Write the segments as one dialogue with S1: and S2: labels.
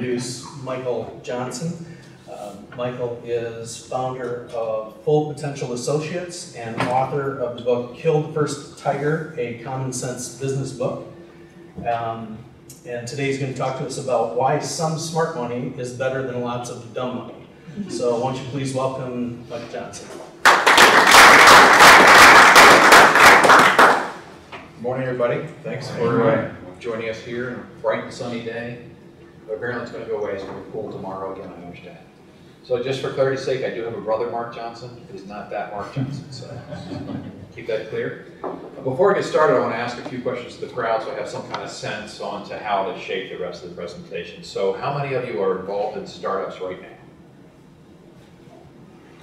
S1: introduce Michael Johnson. Michael is founder of Full Potential Associates and author of the book Kill the First Tiger, a Common Sense Business Book. And today he's going to talk to us about why some smart money is better than lots of dumb money. So why don't you please welcome Michael Johnson.
S2: Good morning, everybody. Thanks for joining us here on a bright and sunny day. But apparently it's going to go away. It's going to be cool tomorrow again, I understand. So just for clarity's sake, I do have a brother, Mark Johnson. It is not that Mark Johnson, so keep that clear. Before I get started, I want to ask a few questions to the crowd so I have some kind of sense on to how to shape the rest of the presentation. So how many of you are involved in startups right now?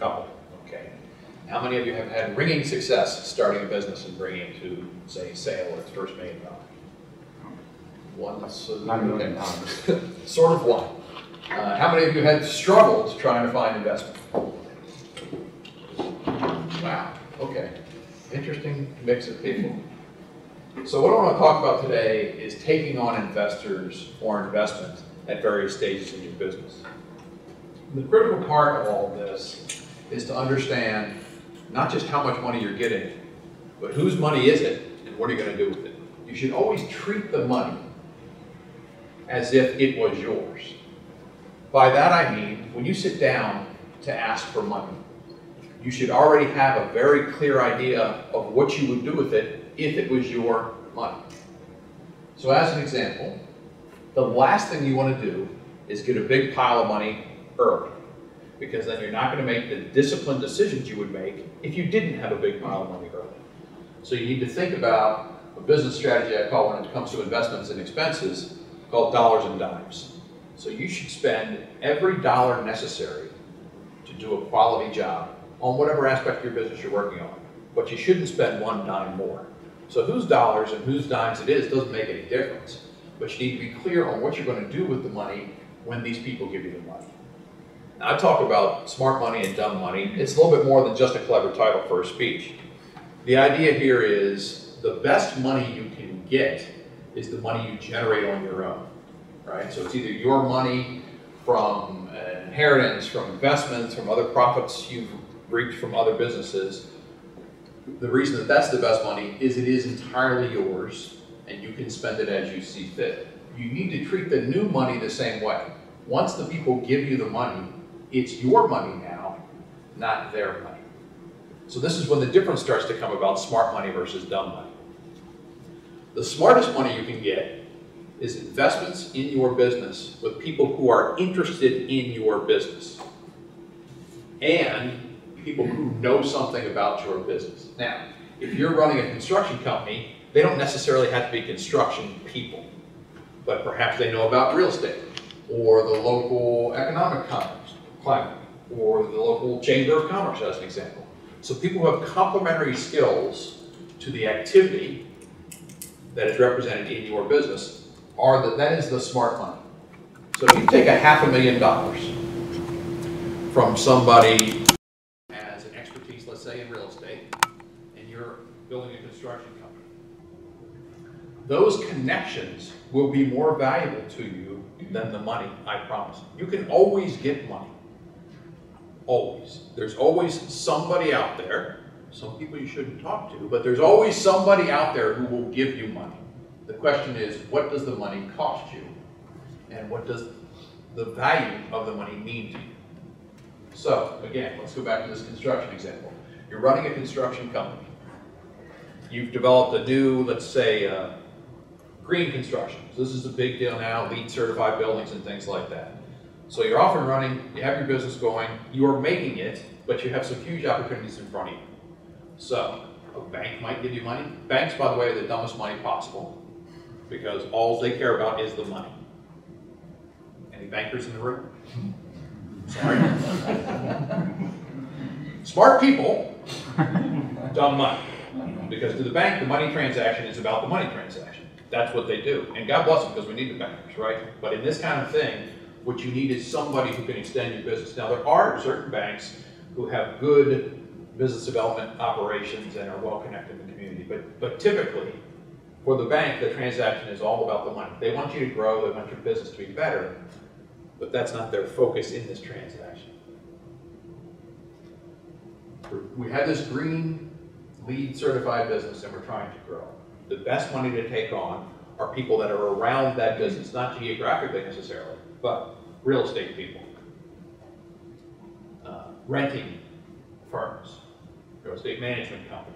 S2: Couple. Okay. How many of you have had ringing success starting a business and bringing it to, say, sale or its first $1 million? One. Okay. Sort of one. How many of you had struggled trying to find investment? Wow, okay. Interesting mix of people. So what I want to talk about today is taking on investors or investment at various stages in your business. The critical part of all of this is to understand not just how much money you're getting, but whose money is it and what are you going to do with it. You should always treat the money as if it was yours. By that I mean, when you sit down to ask for money, you should already have a very clear idea of what you would do with it if it was your money. So as an example, the last thing you want to do is get a big pile of money early, because then you're not going to make the disciplined decisions you would make if you didn't have a big pile of money early. So you need to think about a business strategy I call when it comes to investments and expenses called dollars and dimes. So you should spend every dollar necessary to do a quality job on whatever aspect of your business you're working on, but you shouldn't spend one dime more. So whose dollars and whose dimes it is doesn't make any difference, but you need to be clear on what you're going to do with the money when these people give you the money. Now I talk about smart money and dumb money. It's a little bit more than just a clever title for a speech. The idea here is the best money you can get is the money you generate on your own. Right? So it's either your money from an inheritance, from investments, from other profits you've reaped from other businesses. The reason that that's the best money is it is entirely yours and you can spend it as you see fit. You need to treat the new money the same way. Once the people give you the money, it's your money now, not their money. So this is when the difference starts to come about smart money versus dumb money. The smartest money you can get is investments in your business with people who are interested in your business and people who know something about your business. Now, if you're running a construction company, they don't necessarily have to be construction people, but perhaps they know about real estate or the local economic climate or the local chamber of commerce as an example. So people who have complementary skills to the activity that is represented in your business that is the smart money. So if you take $500,000 from somebody who has an expertise, let's say in real estate, and you're building a construction company, those connections will be more valuable to you than the money, I promise. You can always get money. Always. There's always somebody out there, some people you shouldn't talk to, but there's always somebody out there who will give you money. The question is, what does the money cost you? And what does the value of the money mean to you? So, again, let's go back to this construction example. You're running a construction company. You've developed a new, let's say, green construction. So this is a big deal now, LEED certified buildings and things like that. So you're off and running, you have your business going, you are making it, but you have some huge opportunities in front of you. So, a bank might give you money. Banks, by the way, are the dumbest money possible, because all they care about is the money. Any bankers in the room? Sorry. Smart people, dumb money. Because to the bank, the money transaction is about the money transaction. That's what they do. And God bless them, because we need the bankers, right? But in this kind of thing, what you need is somebody who can extend your business. Now, there are certain banks who have good business development operations and are well connected in the community. But typically, for the bank, the transaction is all about the money. They want you to grow, they want your business to be better, but that's not their focus in this transaction. We have this green LEED certified business and we're trying to grow. The best money to take on are people that are around that business, not geographically necessarily, but real estate people, renting firms, real estate management companies,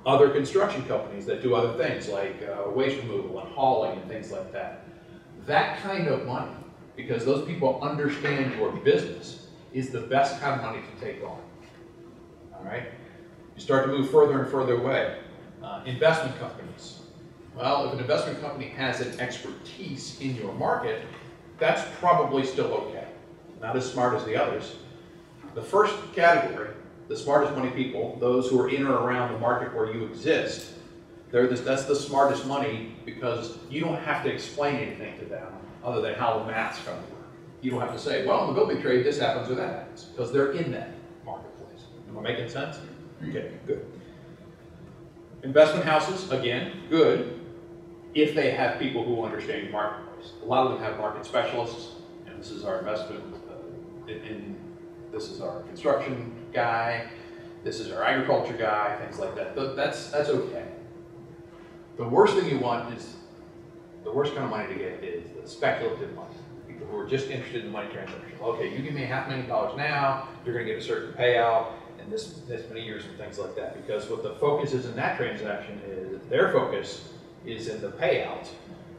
S2: other construction companies that do other things like waste removal and hauling and things like that. That kind of money, because those people understand your business, is the best kind of money to take on. All right? You start to move further and further away. Investment companies. Well, if an investment company has an expertise in your market, that's probably still okay. Not as smart as the others. The first category, the smartest money people, those who are in or around the market where you exist, that's the smartest money because you don't have to explain anything to them other than how the math's going to work. You don't have to say, well, in the building trade, this happens or that happens, because they're in that marketplace. Am I making sense? Okay, good. Investment houses, again, good, if they have people who understand your marketplace. A lot of them have market specialists, and this is our investment this is our construction guy, this is our agriculture guy, things like that. That's okay. The worst thing you want is, the worst kind of money to get is the speculative money. People who are just interested in money transaction. Okay, you give me $500,000 now, you're going to get a certain payout in this many years and things like that. Because what the focus is in that transaction is, their focus is in the payout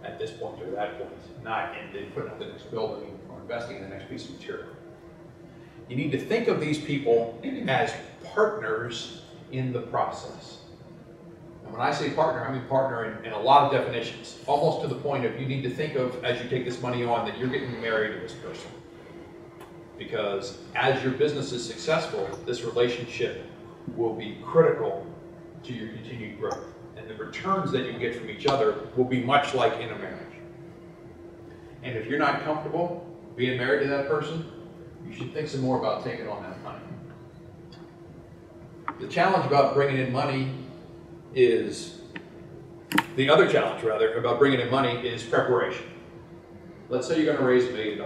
S2: at this point or that point, not in putting up the next building or investing in the next piece of material. You need to think of these people as partners in the process. And when I say partner, I mean partner in a lot of definitions, almost to the point of you need to think of, as you take this money on, that you're getting married to this person. Because as your business is successful, this relationship will be critical to your continued growth. And the returns that you get from each other will be much like in a marriage. And if you're not comfortable being married to that person, you should think some more about taking on that money. The challenge about bringing in money is, the other challenge rather, about bringing in money is preparation. Let's say you're going to raise $1 million.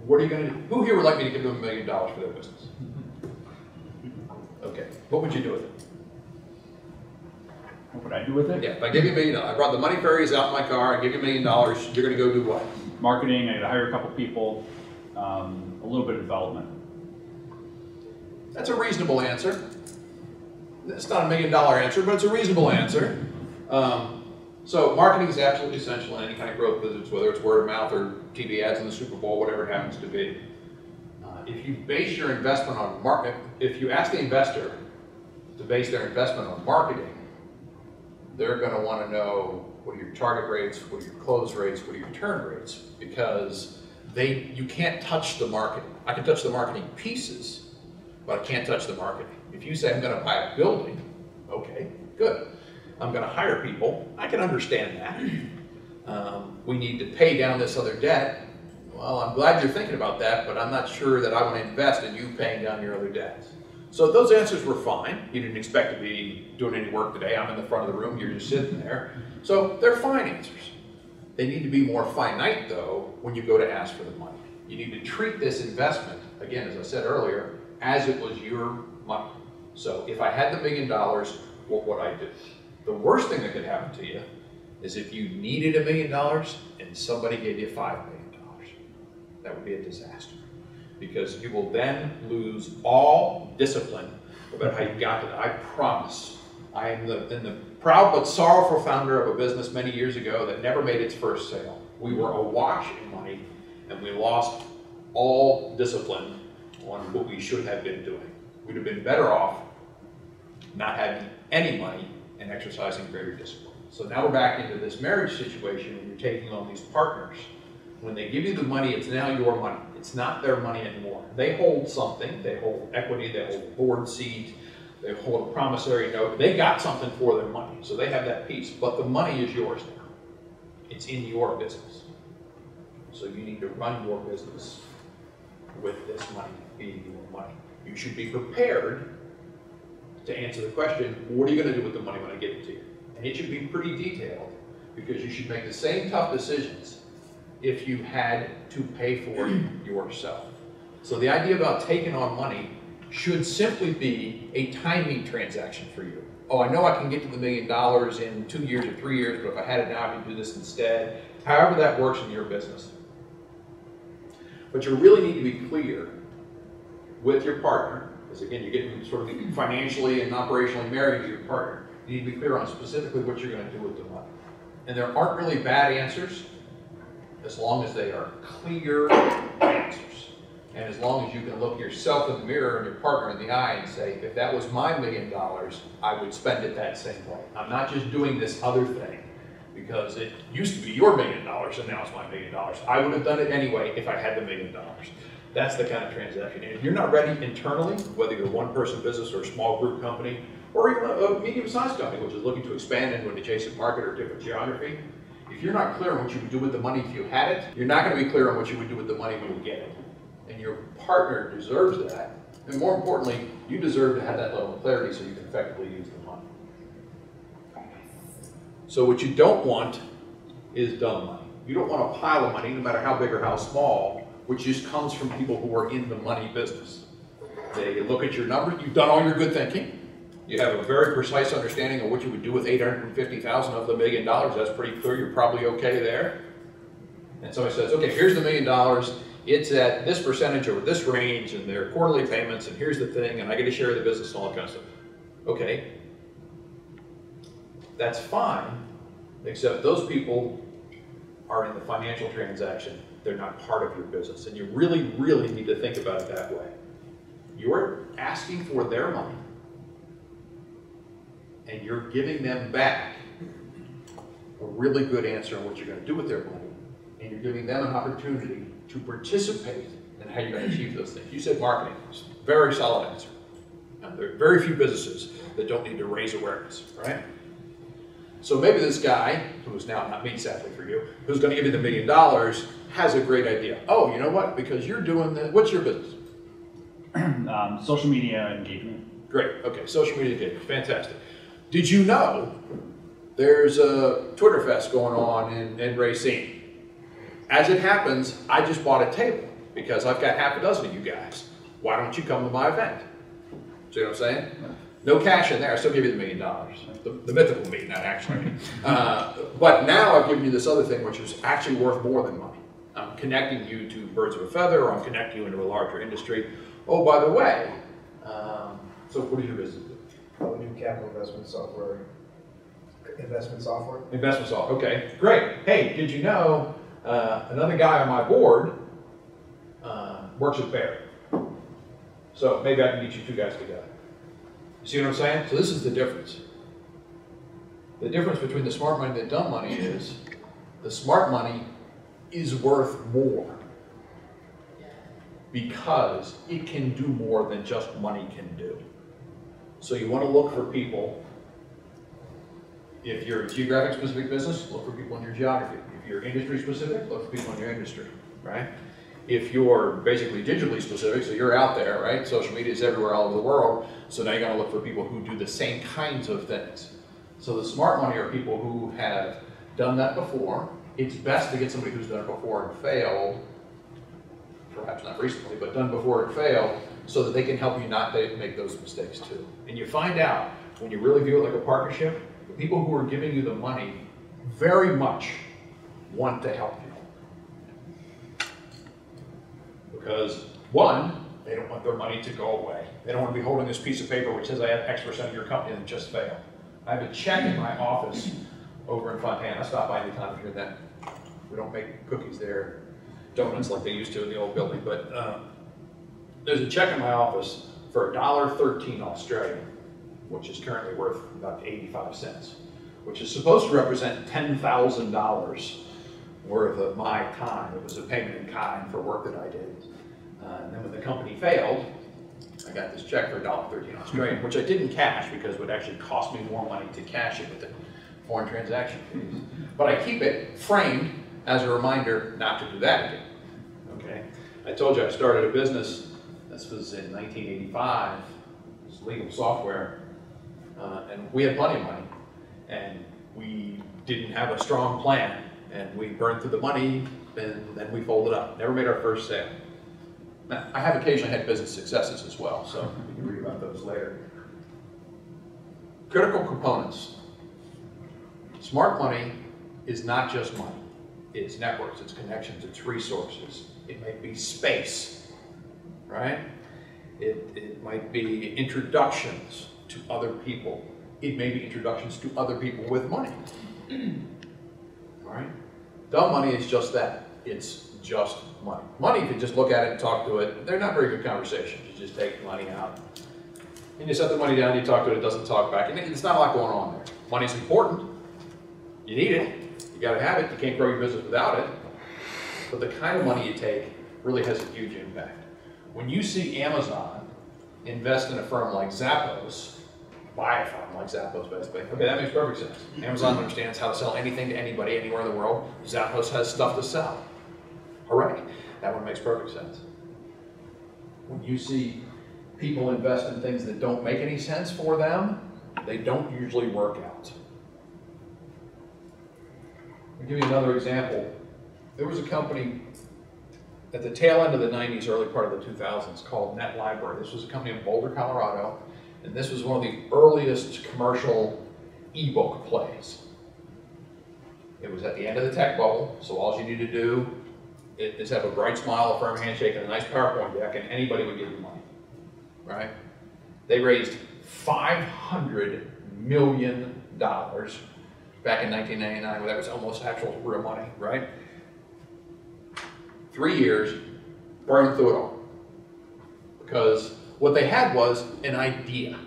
S2: What are you going to do? Who here would like me to give them $1 million for their business? Okay, what would you do with it?
S3: What would I do with it?
S2: Yeah, if I give you $1 million, I brought the money fairies out in my car, I give you $1 million, you're going to go do what?
S3: Marketing, I'd hire a couple people, a little bit of development.
S2: That's a reasonable answer. It's not $1 million answer, but it's a reasonable answer. So marketing is absolutely essential in any kind of growth business, whether it's word of mouth or TV ads in the Super Bowl, whatever it happens to be. If you base your investment on if you ask the investor to base their investment on marketing, they're going to want to know, what are your target rates, what are your close rates, what are your turn rates, because you can't touch the marketing. I can touch the marketing pieces, but I can't touch the marketing. If you say I'm going to buy a building, okay, good. I'm going to hire people, I can understand that. We need to pay down this other debt. Well, I'm glad you're thinking about that, but I'm not sure that I want to invest in you paying down your other debts. So those answers were fine. You didn't expect to be doing any work today. I'm in the front of the room, you're just sitting there. So they're fine answers. They need to be more finite though when you go to ask for the money. You need to treat this investment, again, as I said earlier, as it was your money. So if I had the $1 million, what would I do? The worst thing that could happen to you is if you needed $1 million and somebody gave you $5 million. That would be a disaster, because you will then lose all discipline about how you got to that. I promise. I am the proud but sorrowful founder of a business many years ago that never made its first sale. We were awash in money, and we lost all discipline on what we should have been doing. We'd have been better off not having any money and exercising greater discipline. So now we're back into this marriage situation, and you're taking on these partners. When they give you the money, it's now your money. It's not their money anymore. They hold something. They hold equity. They hold a board seat. They hold a promissory note. They got something for their money, so they have that piece. But the money is yours now. It's in your business. So you need to run your business with this money being your money. You should be prepared to answer the question, what are you going to do with the money when I give it to you? And it should be pretty detailed, because you should make the same tough decisions if you had to pay for it yourself. So the idea about taking on money should simply be a timing transaction for you. Oh, I know I can get to the $1 million in 2 years or 3 years, but if I had it now, I could do this instead. However that works in your business. But you really need to be clear with your partner, because again, you're getting sort of financially and operationally married to your partner. You need to be clear on specifically what you're going to do with the money. And there aren't really bad answers, as long as they are clear answers. And as long as you can look yourself in the mirror and your partner in the eye and say, if that was my $1 million, I would spend it that same way. I'm not just doing this other thing because it used to be your $1 million and now it's my $1 million. I would have done it anyway if I had the $1 million. That's the kind of transaction. And if you're not ready internally, whether you're a one-person business or a small group company, or even a medium-sized company which is looking to expand into an adjacent market or different geography, if you're not clear on what you would do with the money if you had it, you're not going to be clear on what you would do with the money when you get it. And your partner deserves that. And more importantly, you deserve to have that level of clarity so you can effectively use the money. So what you don't want is dumb money. You don't want a pile of money, no matter how big or how small, which just comes from people who are in the money business. They look at your numbers, you've done all your good thinking, you have a very precise understanding of what you would do with $850,000 of the $1 million. That's pretty clear, you're probably okay there. And somebody says, okay, here's the $1 million, it's at this percentage or this range, and there are quarterly payments, and here's the thing, and I get to share the business and all that kind of stuff. Okay, that's fine, except those people are in the financial transaction. They're not part of your business, and you really, really need to think about it that way. You're asking for their money, and you're giving them back a really good answer on what you're going to do with their money, and you're giving them an opportunity to participate in how you're going to achieve those things. You said marketing. Very solid answer. There are very few businesses that don't need to raise awareness, right? So maybe this guy, who is now not me, sadly for you, who's going to give you the $1 million, has a great idea. Oh, you know what? Because you're doing the, what's your business?
S3: Social media engagement.
S2: Great. Okay, social media engagement. Fantastic. Did you know there's a Twitter Fest going on in Racine? As it happens, I just bought a table because I've got half a dozen of you guys. Why don't you come to my event? See what I'm saying? No cash in there, I still give you the $1 million. The mythical me, not actually. But now I've given you this other thing which is actually worth more than money. I'm connecting you to birds of a feather, or I'm connecting you into a larger industry. Oh, by the way, so what is your business do?
S4: We do capital investment software. Investment software?
S2: Investment software, okay, great. Hey, did you know another guy on my board works at Bayer? So maybe I can get you two guys together. You see what I'm saying? So this is the difference. The difference between the smart money and the dumb money is the smart money is worth more because it can do more than just money can do. So you want to look for people. If you're a geographic specific business, look for people in your geography. If you're industry specific, look for people in your industry, right? If you're basically digitally specific, so you're out there, right? Social media is everywhere all over the world, so now you're gonna look for people who do the same kinds of things. So the smart money are people who have done that before. It's best to get somebody who's done it before and failed, perhaps not recently, but done before and failed, so that they can help you not make those mistakes too. And you find out, when you really view it like a partnership, the people who are giving you the money very much want to help you. Because one, they don't want their money to go away. They don't want to be holding this piece of paper which says I have X% of your company and just failed. I have a check in my office over in Fontana. Stop by anytime if you're in that. We don't make cookies there, donuts like they used to in the old building, but there's a check in my office for $1.13 Australian, which is currently worth about 85 cents, which is supposed to represent $10,000 worth of my time. It was a payment in kind for work that I did. And then when the company failed, I got this check for $1.13 Australian, which I didn't cash because it would actually cost me more money to cash it with the foreign transaction fees. But I keep it framed as a reminder not to do that again. Okay? I told you I started a business. This was in 1985. It was legal software. And we had plenty of money. And we didn't have a strong plan. And we burned through the money and then we folded up. Never made our first sale. Now, I have occasionally had business successes as well, so we can read about those later. Critical components. Smart money is not just money. It's networks, it's connections, it's resources. It might be space, right? It might be introductions to other people. It may be introductions to other people with money. All right? Dumb money is just that. It's just money. Money, if you just look at it and talk to it, they're not very good conversations. You just take the money out. And you set the money down, you talk to it, it doesn't talk back. And it's not a lot going on there. Money's important. You need it. You gotta have it. You can't grow your business without it. But the kind of money you take really has a huge impact. When you see Amazon invest in a firm like Zappos, buy a firm like Zappos basically, okay, that makes perfect sense. Amazon understands how to sell anything to anybody, anywhere in the world. Zappos has stuff to sell. Hooray, that one makes perfect sense. When you see people invest in things that don't make any sense for them, they don't usually work out. I'll give you another example. There was a company at the tail end of the 90s, early part of the 2000s called NetLibrary. This was a company in Boulder, Colorado, and this was one of the earliest commercial ebook plays. It was at the end of the tech bubble, so all you need to do is have a bright smile, a firm handshake, and a nice PowerPoint deck, and anybody would give you money, right? They raised $500 million back in 1999, where that was almost actual real money, right? 3 years, burned through it all. Because what they had was an idea.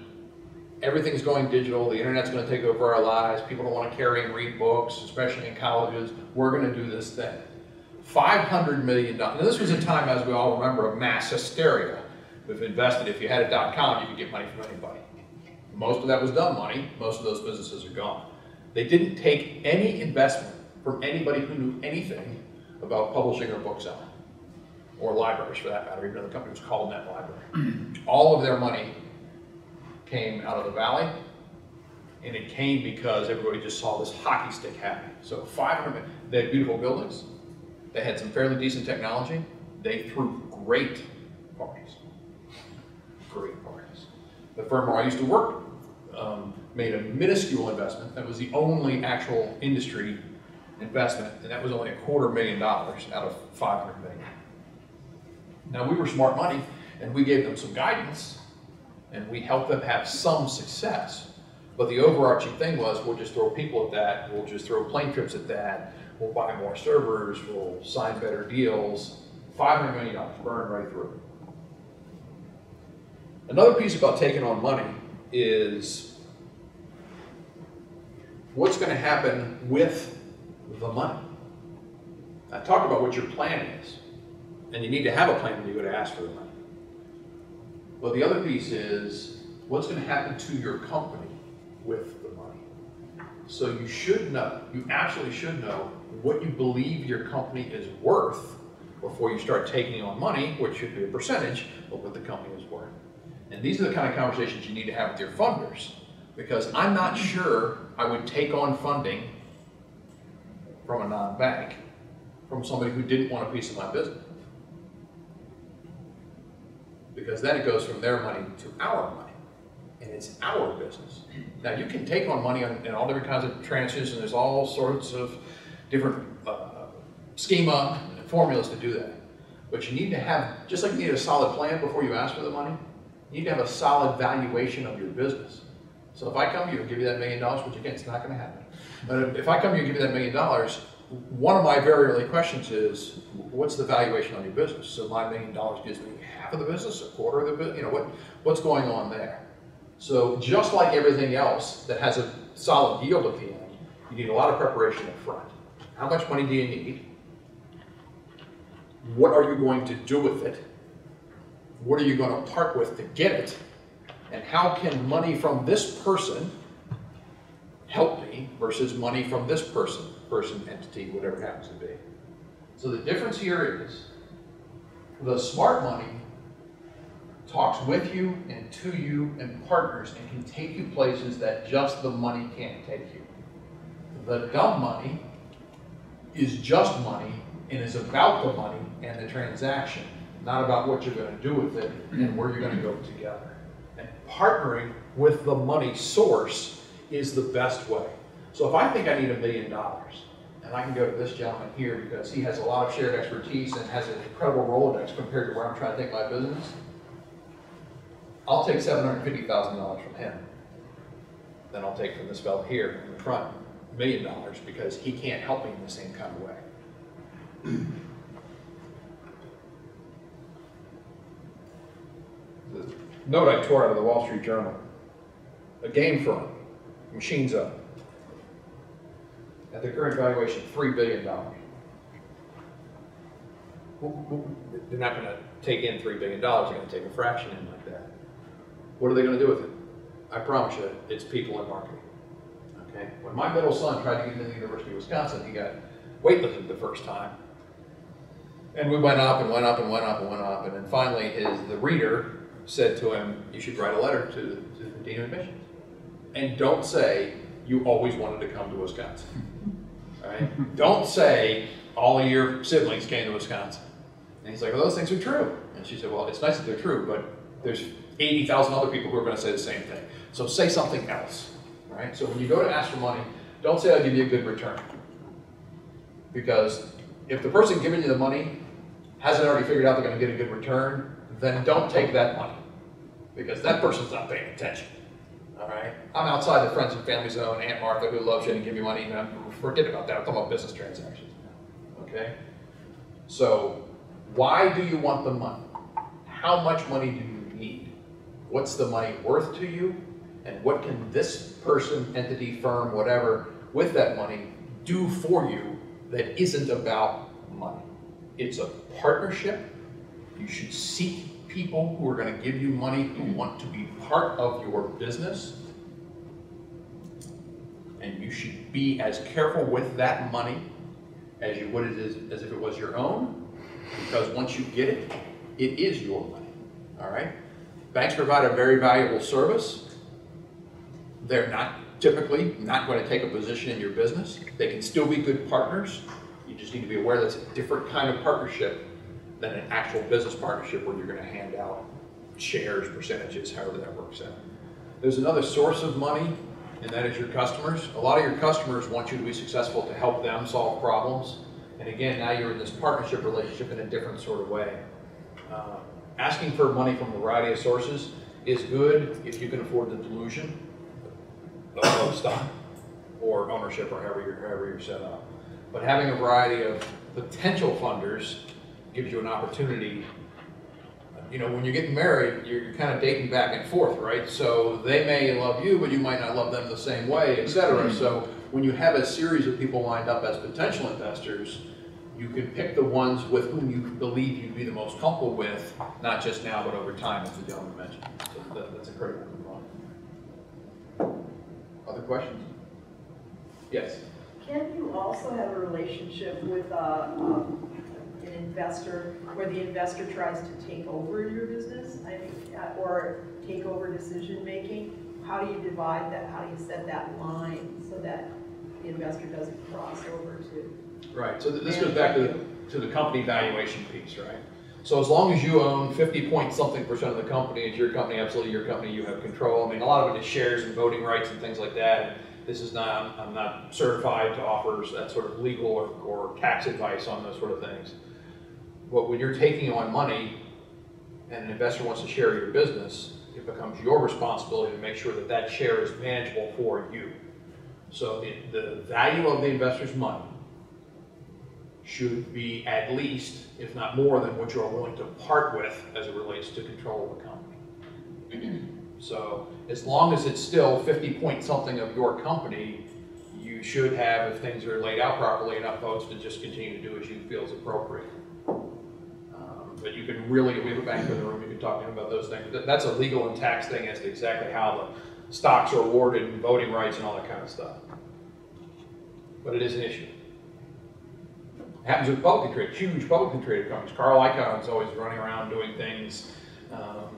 S2: Everything's going digital, the internet's going to take over our lives, people don't want to carry and read books, especially in colleges, we're going to do this thing. $500 million. Now this was a time, as we all remember, of mass hysteria. We've invested, if you had a .com, you could get money from anybody. Most of that was dumb money, most of those businesses are gone. They didn't take any investment from anybody who knew anything about publishing or book selling, or libraries for that matter, even though the company was called NetLibrary. All of their money came out of the valley, and it came because everybody just saw this hockey stick happening. So 500, they had beautiful buildings, they had some fairly decent technology, they threw great parties. Great parties. The firm where I used to work made a minuscule investment. That was the only actual industry investment, and that was only $250,000 out of $500 million. Now we were smart money, and we gave them some guidance, and we helped them have some success. But the overarching thing was, we'll just throw people at that, we'll just throw plane trips at that, we'll buy more servers, we'll sign better deals. $500 million burned right through. Another piece about taking on money is what's going to happen with the money. I talked about what your plan is, and you need to have a plan when you go to ask for the money. But the other piece is what's going to happen to your company with the money. So you should know, you absolutely should know what you believe your company is worth before you start taking on money, which should be a percentage of what the company is worth. And these are the kind of conversations you need to have with your funders, because I'm not sure I would take on funding from a non-bank, from somebody who didn't want a piece of my business. Because then it goes from their money to our money, and it's our business. Now you can take on money in all different kinds of tranches, and there's all sorts of different schema and formulas to do that. But you need to have, just like you need a solid plan before you ask for the money, you need to have a solid valuation of your business. So if I come to you and give you that $1 million, which again, it's not going to happen. But if I come to you and give you that $1 million, one of my very early questions is, what's the valuation on your business? So my $1 million gives me half of the business, a quarter of the business, you know, what's going on there? So just like everything else that has a solid yield at the end, you need a lot of preparation up front. How much money do you need? What are you going to do with it? What are you going to part with to get it? And how can money from this person help me versus money from this person, entity, whatever it happens to be. So the difference here is the smart money talks with you and to you and partners and can take you places that just the money can't take you. The dumb money is just money and is about the money and the transaction, not about what you're going to do with it and where you're going to go together. And partnering with the money source is the best way. So if I think I need $1 million, and I can go to this gentleman here because he has a lot of shared expertise and has an incredible Rolodex compared to where I'm trying to take my business, I'll take $750,000 from him. Then I'll take from this fellow here in the front $1 million because he can't help me in the same kind of way. The note I tore out of the Wall Street Journal: a game firm, Machines Up, at the current valuation, $3 billion. They're not going to take in $3 billion, they're going to take a fraction in like that. What are they going to do with it? I promise you, it's people and marketing. Okay? When my middle son tried to get into the University of Wisconsin, he got waitlisted the first time. And we went up and went up and went up and went up, and then finally the reader said to him, you should write a letter to the Dean of Admissions. And don't say you always wanted to come to Wisconsin. All right? Don't say all of your siblings came to Wisconsin. And he's like, well, those things are true. And she said, well, it's nice that they're true, but there's 80,000 other people who are going to say the same thing. So say something else. Right? So when you go to ask for money, don't say I'll give you a good return. Because if the person giving you the money hasn't already figured out they're going to get a good return, then don't take that money. Because that person's not paying attention. All right? I'm outside the friends and family zone, Aunt Martha who loves you and give you money, and forget about that. I'm talking about business transactions. Okay? So why do you want the money? How much money do you need? What's the money worth to you? And what can this person, entity, firm, whatever, with that money do for you that isn't about money? It's a partnership. You should seek people who are going to give you money who want to be part of your business. And you should be as careful with that money as you would as if it was your own, because once you get it, it is your money. All right? Banks provide a very valuable service. They're not typically not going to take a position in your business. They can still be good partners. You just need to be aware that's a different kind of partnership than an actual business partnership where you're going to hand out shares, percentages, however that works out. There's another source of money, and that is your customers. A lot of your customers want you to be successful to help them solve problems. And again, now you're in this partnership relationship in a different sort of way. Asking for money from a variety of sources is good if you can afford the dilution of stock or ownership or however you're set up. But having a variety of potential funders gives you an opportunity. You know, when you're getting married, you're kind of dating back and forth, right? So they may love you, but you might not love them the same way, etc. So when you have a series of people lined up as potential investors, you can pick the ones with whom you believe you'd be the most comfortable with, not just now, but over time, as the gentleman mentioned. So that's a critical component. Other questions? Yes?
S5: Can you also have a relationship with an investor where the investor tries to take over your business? I mean, or take over decision making? How do you divide that? How do you set that line so that the investor doesn't cross over to?
S2: Right, so this goes back to the company valuation piece, right? So as long as you own 50-point-something% of the company, it's your company, absolutely your company, you have control. I mean, a lot of it is shares and voting rights and things like that. And this is not, I'm not certified to offer that sort of legal or tax advice on those sort of things. But when you're taking on money and an investor wants to share your business, it becomes your responsibility to make sure that that share is manageable for you. So the value of the investor's money should be at least, if not more than what you're willing to part with as it relates to control of the company. So as long as it's still 50-point-something of your company, you should have, if things are laid out properly, enough votes to just continue to do as you feel is appropriate. But you can really, we have a banker in the room, you can talk to him about those things. That's a legal and tax thing as to exactly how the stocks are awarded and voting rights and all that kind of stuff. But it is an issue. It happens with publicly traded, huge publicly traded companies. Carl Icahn's always running around doing things,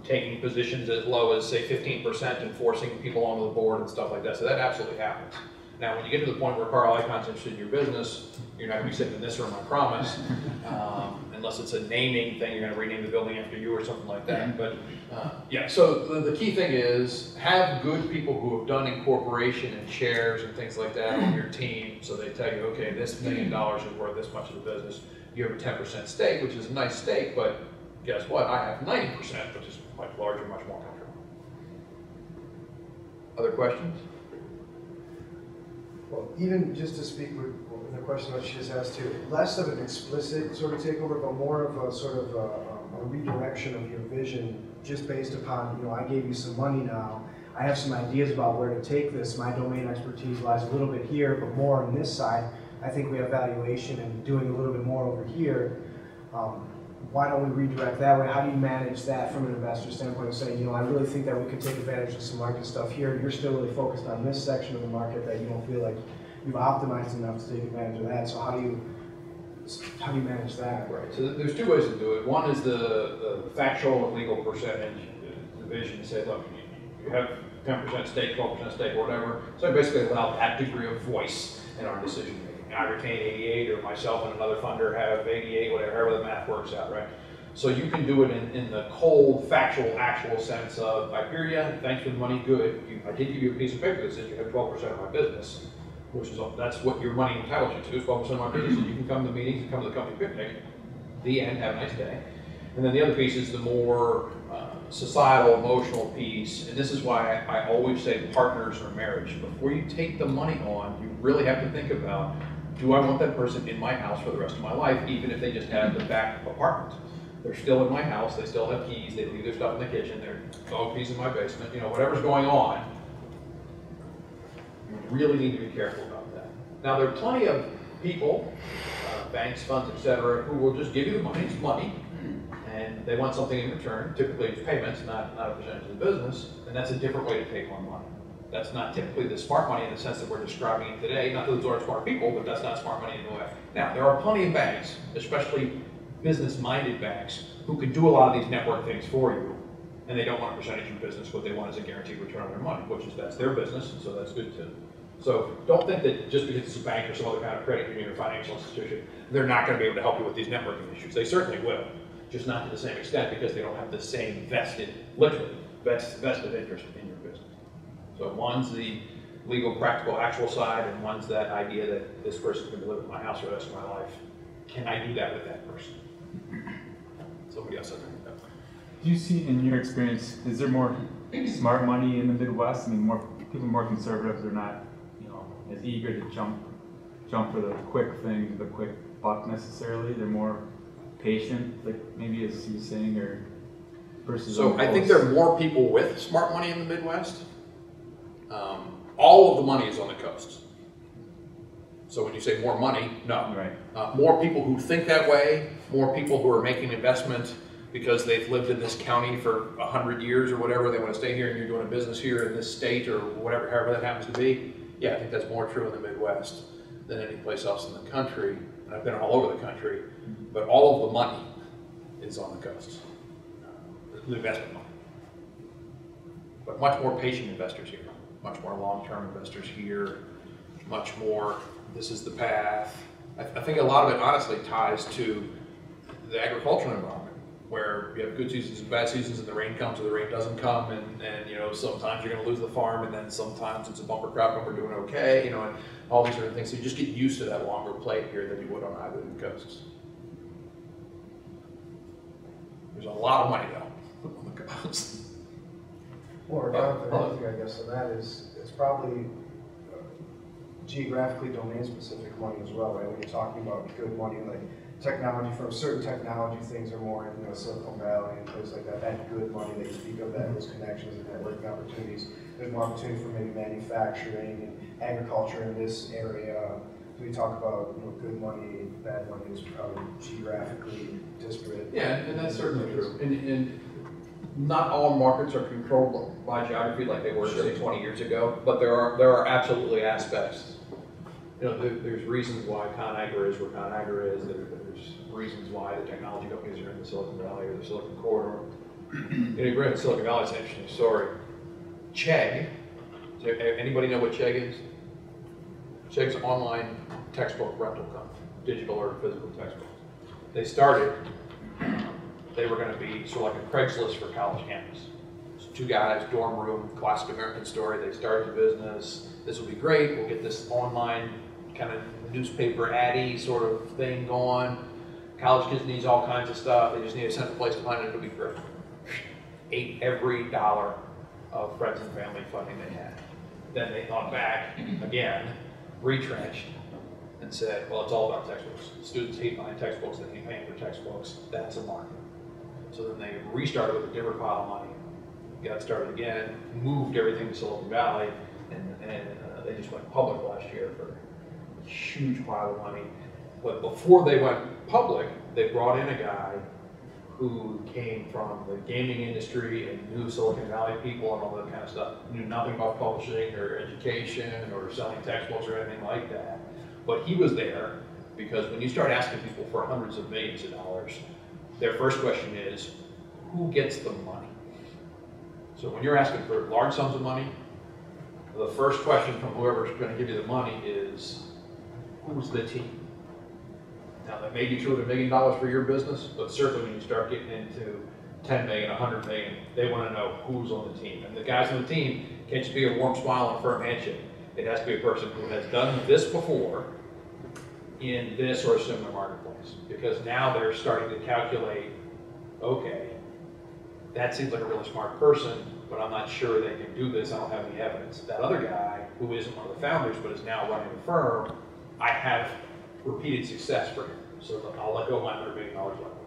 S2: taking positions as low as, say, 15% and forcing people onto the board and stuff like that. So that absolutely happens. Now, when you get to the point where Carl Icon's interested in your business, you're not gonna be sitting in this room, I promise. Unless it's a naming thing, you're gonna rename the building after you or something like that. But yeah, so the key thing is have good people who have done incorporation and shares and things like that on your team. So they tell you, okay, this $1 million is worth this much of the business. You have a 10% stake, which is a nice stake, but guess what? I have 90%, which is much larger, much more comfortable. Other questions?
S4: Well, even just to speak with the question that she just asked too, less of an explicit sort of takeover, but more of a sort of a redirection of your vision just based upon, you know, I gave you some money now, I have some ideas about where to take this, my domain expertise lies a little bit here, but more on this side. I think we have valuation and doing a little bit more over here. Why don't we redirect that way? How do you manage that from an investor standpoint of saying, you know, I really think that we could take advantage of some market stuff here. You're still really focused on this section of the market that you don't feel like you've optimized enough to take advantage of that. So how do you manage that?
S2: Right, so there's two ways to do it. One is the factual and legal percentage division to say, look, you have 10% stake, 12% stake, or whatever. So I basically allow that degree of voice in our decision making. I retain 88, or myself and another funder have 88, whatever the math works out, right? So you can do it in the cold, factual, actual sense of, I hear you, thanks for the money, good. I did give you a piece of paper that says you have 12% of my business, which is, that's what your money entitles you to, is 12% of my business, and you can come to meetings and come to the company picnic. The end, have a nice day. And then the other piece is the more societal, emotional piece, and this is why I always say partners or marriage. Before you take the money on, you really have to think about, do I want that person in my house for the rest of my life, even if they just have the back apartment? They're still in my house, they still have keys, they leave their stuff in the kitchen, their dog pees in my basement, you know, whatever's going on. You really need to be careful about that. Now, there are plenty of people, banks, funds, etc., who will just give you the money, it's money, and they want something in return. Typically it's payments, not a percentage of the business, and that's a different way to take on money. That's not typically the smart money in the sense that we're describing it today. Not that those are smart people, but that's not smart money in the way. Now, there are plenty of banks, especially business-minded banks, who can do a lot of these network things for you, and they don't want a percentage of business. What they want is a guaranteed return on their money, which is, that's their business, so that's good too. So don't think that just because it's a bank or some other kind of credit union or financial institution, they're not going to be able to help you with these networking issues. They certainly will, just not to the same extent, because they don't have the same vested interest in your business. So one's the legal, practical, actual side, and one's that idea that this person can live in my house for the rest of my life. Can I do that with that person? Somebody else has to do that.
S6: Do you see, in your experience, is there more smart money in the Midwest? I mean, more people more conservative. They're not, you know, as eager to jump for the quick thing, the quick buck necessarily. They're more patient, like maybe as you were saying, or versus.
S2: So I think there are more people with smart money in the Midwest. All of the money is on the coasts. So when you say more money, no.
S6: Right.
S2: More people who think that way, more people who are making investment because they've lived in this county for 100 years or whatever, they want to stay here, and you're doing a business here in this state or whatever, however that happens to be. Yeah, I think that's more true in the Midwest than any place else in the country. And I've been all over the country, but all of the money is on the coasts, the investment money. But much more patient investors here, much more long-term investors here, much more, this is the path. I think a lot of it honestly ties to the agricultural environment, where you have good seasons and bad seasons, and the rain comes or the rain doesn't come, and you know, sometimes you're going to lose the farm, and then sometimes it's a bumper crop and we're doing okay, you know, and all these different things. So you just get used to that longer plate here than you would on either of the coasts. There's a lot of money though on the coast.
S4: Or another thing, I guess, of that is, it's probably geographically domain-specific money as well, right? When you're talking about good money, like technology firms, certain technology things are more in, you know, Silicon Valley and places like that. That good money that you speak of, that those connections and networking opportunities. There's more opportunity for maybe manufacturing and agriculture in this area. So we talk about, you know, good money, bad money is probably geographically disparate.
S2: Yeah, and that's certainly true. And not all markets are controlled by geography like they were, say, 20 years ago, but there are absolutely aspects. You know, there's reasons why ConAgra is where ConAgra is. There's reasons why the technology companies are in the Silicon Valley or the Silicon Corridor. You know, in Silicon Valley, it's an interesting story. Chegg, anybody know what Chegg is? Chegg's online textbook rental company, digital or physical textbooks. They started, they were going to be sort of like a Craigslist for college campus. So 2 guys, dorm room, classic American story. They started the business. This will be great. We'll get this online kind of newspaper addy sort of thing going. College kids need all kinds of stuff. They just need a central place to find it. It'll be great. Ate every dollar of friends and family funding they had. Then they thought back again, retrenched, and said, well, it's all about textbooks. Students hate buying textbooks, they hate paying for textbooks. That's a market. So then they restarted with a different pile of money, got started again, moved everything to Silicon Valley, and they just went public last year for a huge pile of money. But before they went public, they brought in a guy who came from the gaming industry and knew Silicon Valley people and all that kind of stuff. Knew nothing about publishing or education or selling textbooks or anything like that. But he was there because when you start asking people for hundreds of millions of dollars, their first question is, who gets the money? So when you're asking for large sums of money, the first question from whoever's going to give you the money is, who's the team? Now that may be true of $1 million for your business, but certainly when you start getting into 10 million, 100 million, they want to know who's on the team. And the guys on the team can't just be a warm smile and a firm handshake. It has to be a person who has done this before in this or a similar marketplace. Because now they're starting to calculate, okay, that seems like a really smart person, but I'm not sure they can do this. I don't have any evidence. That other guy, who isn't one of the founders, but is now running the firm, I have repeated success for him. So I'll let go of my $100 million level.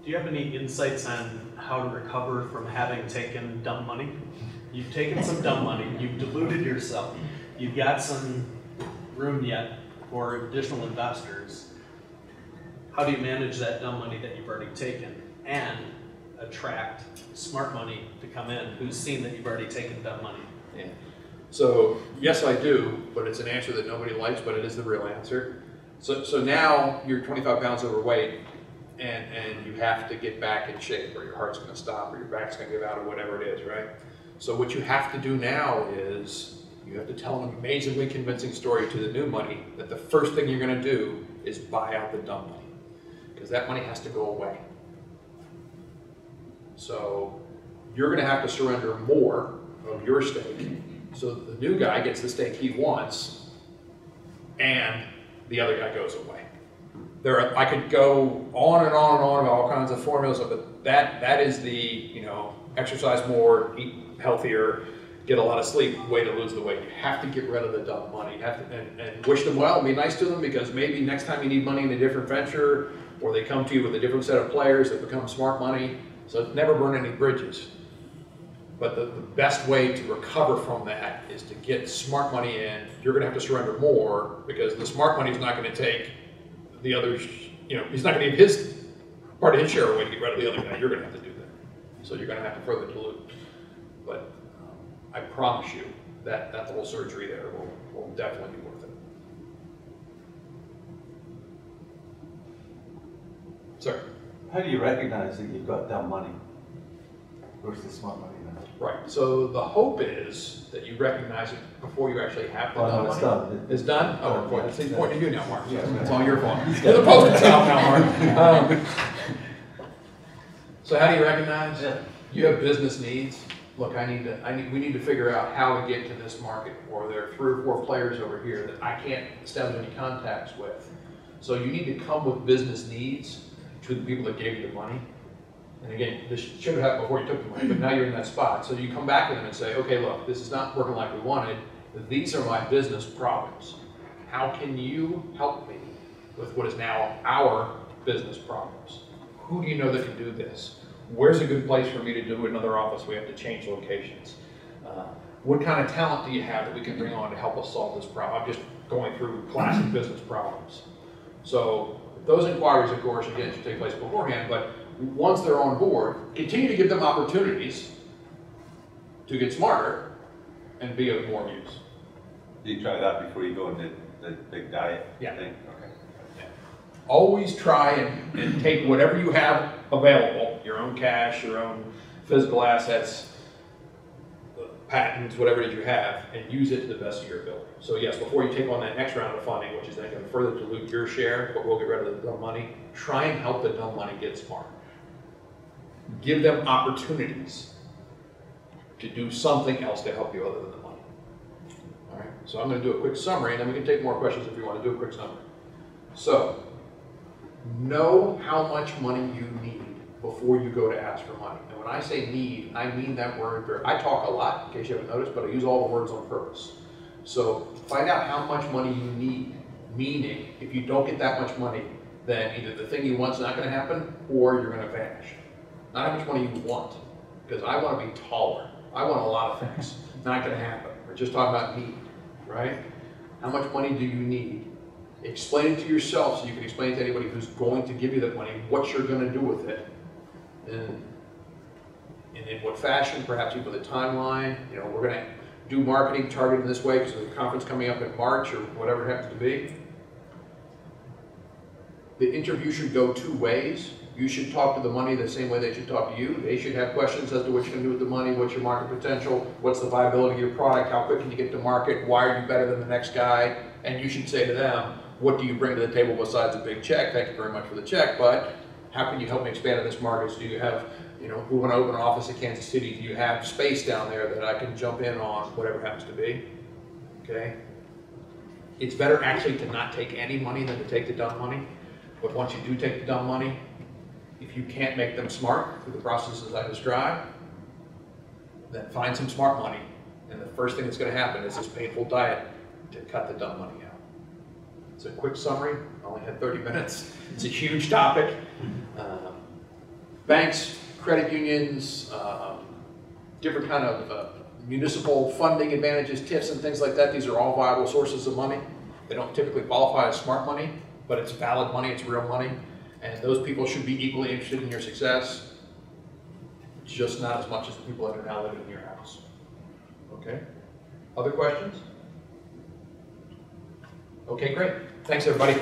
S1: Do you have any insights on how to recover from having taken dumb money? You've taken some dumb money, you've diluted yourself, you've got some room yet for additional investors. How do you manage that dumb money that you've already taken and attract smart money to come in who's seen that you've already taken dumb money?
S2: Yeah. So yes, I do, but it's an answer that nobody likes, but it is the real answer. So now you're 25 pounds overweight, and you have to get back in shape, or your heart's going to stop, or your back's going to give out, or whatever it is, right? So what you have to do now is you have to tell an amazingly convincing story to the new money that the first thing you're going to do is buy out the dumb money, because that money has to go away. So you're going to have to surrender more of your stake, so the new guy gets the stake he wants, and the other guy goes away. I could go on and on and on about all kinds of formulas, but that is the, exercise more, eat healthier, get a lot of sleep way to lose the weight. You have to get rid of the dumb money. You have to, and wish them well, be nice to them, because maybe next time you need money in a different venture, or they come to you with a different set of players that become smart money. So never burn any bridges. But the best way to recover from that is to get smart money in. You're going to have to surrender more, because the smart money is not going to take the others, he's not going to give his part of his share away to get rid of the other guy. You're going to have to do that. So you're going to have to further dilute. But I promise you that the whole surgery there will definitely be worth it. Sir?
S7: How do you recognize that you've got dumb money versus smart money now?
S2: Right. So the hope is that you recognize it before you actually have the dumb
S7: it's
S2: money.
S7: done.
S2: It's done? Oh, boy, he's pointing to you now, Mark.
S7: Yeah,
S2: It's all your fault. You're the poster child now, Mark. So how do you recognize?
S7: Yeah.
S2: You have business needs. Look, we need to figure out how to get to this market, or there are 3 or 4 players over here that I can't establish any contacts with. So you need to come with business needs to the people that gave you the money. And again, this should have happened before you took the money, but now you're in that spot. So you come back to them and say, okay, look, this is not working like we wanted. These are my business problems. How can you help me with what is now our business problems? Who do you know that can do this? Where's a good place for me to do another office? We have to change locations. What kind of talent do you have that we can bring on to help us solve this problem? I'm just going through classic business problems. So those inquiries, of course, again, should take place beforehand, but once they're on board, continue to give them opportunities to get smarter and be of more use.
S7: Do you try that before you go into the big diet
S2: Yeah.
S7: thing? Okay.
S2: Yeah. Always try and take whatever you have available, your own cash, your own physical assets, patents, whatever it is you have, and use it to the best of your ability. So yes, before you take on that next round of funding, which is then going to further dilute your share, but we'll get rid of the dumb money, try and help the dumb money get smart. Give them opportunities to do something else to help you other than the money. All right, so I'm going to do a quick summary, and then we can take more questions if you want to do a quick summary. So, know how much money you need before you go to ask for money. And when I say need, I mean that word. I talk a lot, in case you haven't noticed, but I use all the words on purpose. So find out how much money you need, meaning if you don't get that much money, then either the thing you want is not going to happen, or you're going to vanish. Not how much money you want, because I want to be taller. I want a lot of things. Not going to happen. We're just talking about need, right? How much money do you need? Explain it to yourself so you can explain it to anybody who's going to give you that money, what you're going to do with it. And in what fashion, perhaps even with a timeline. You know, we're going to do marketing targeted this way because there's a conference coming up in March or whatever it happens to be. The interview should go two ways. You should talk to the money the same way they should talk to you. They should have questions as to what you're going to do with the money, what's your market potential, what's the viability of your product, how quick can you get to market, why are you better than the next guy, and you should say to them, what do you bring to the table besides a big check? Thank you very much for the check, but how can you help me expand in this market? Do you have, you know, we want to open an office in Kansas City. Do you have space down there that I can jump in on, whatever it happens to be? Okay? It's better actually to not take any money than to take the dumb money. But once you do take the dumb money, if you can't make them smart through the processes I described, then find some smart money. And the first thing that's going to happen is this painful diet to cut the dumb money out. It's a quick summary. I only had 30 minutes. It's a huge topic. Banks, credit unions, different kind of municipal funding advantages, TIFs and things like that. These are all viable sources of money. They don't typically qualify as smart money, but it's valid money, it's real money. And those people should be equally interested in your success, just not as much as the people that are now living in your house. Okay? Other questions? Okay, great. Thanks, everybody.